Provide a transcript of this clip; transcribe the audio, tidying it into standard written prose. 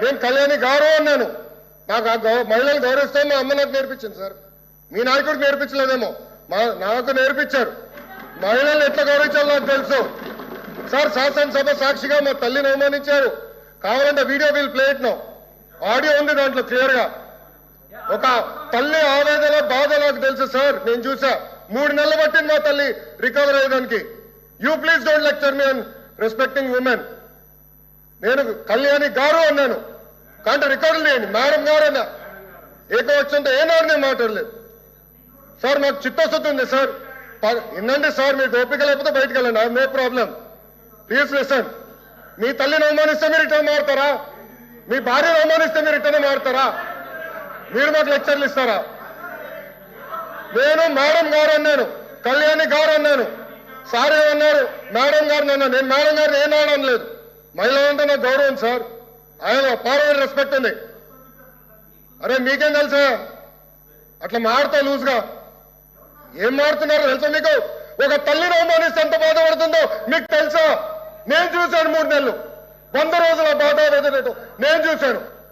నేను కళ్యాణి గౌరవం అన్నాను. నాకు ఆ మహిళలు గౌరవిస్తాను మా అమ్మ నాకు నేర్పించింది సార్. మీ నాయకుడికి నేర్పించలేదేమో, నాకు నేర్పించారు. మహిళలు ఎట్లా గౌరవించాలో నాకు తెలుసు సార్. శాసనసభ సాక్షిగా మా తల్లిని అవమానించారు. కావాలంటే video will play it now. Audio ఉంది దాంట్లో క్లియర్ గా. ఒక తల్లి ఆవేదన బాధ నాకు తెలుసు సార్. నేను చూసా. 3 నెలలు పట్టింది మా తల్లి రికవర్ అయ్యేదానికి. You please don't lecture me on respecting women. నేను కళ్యాణి గారు అన్నాను. కానీ రికార్డులు లేని మేడం గారు అన్నా. ఏకవచ్చంతో ఏనాడు నేను మాట్లాడలేదు సార్. నాకు చిత్తశుద్ధి ఉంది సార్. వినండి సార్, మీకు ఓపిక లేకపోతే బయటకు వెళ్ళండి. I no problem. Please listen. మీ తల్లిని అవమానిస్తే మీరు రిటర్న్ మారుతారా? మీ భార్యను అవమానిస్తే మీరు రిటర్న్ మారుతారా? మీరు మాకు లెక్చర్లు ఇస్తారా? నేను మేడం గారు అన్నాను, కళ్యాణి గారు అన్నాను. సార్ ఏమన్నారు? మేడం గారిని అన్నా. నేను మేడం గారిని ఏనాడు అనలేదు. మహిళలంటే నాకు గౌరవం సార్. ఆయన పార్వల్ రెస్పెక్ట్ ఉంది. అరే మీకేం తెలుసా? అట్లా మారుతా లూజ్గా ఏం మారుతున్నారో తెలుసా మీకు? ఒక తల్లిని అవమానిస్తే ఎంత బాధపడుతుందో మీకు తెలుసా? నేను చూశాను. 3 నెలలు 100 రోజుల బాధ నేను చూశాను.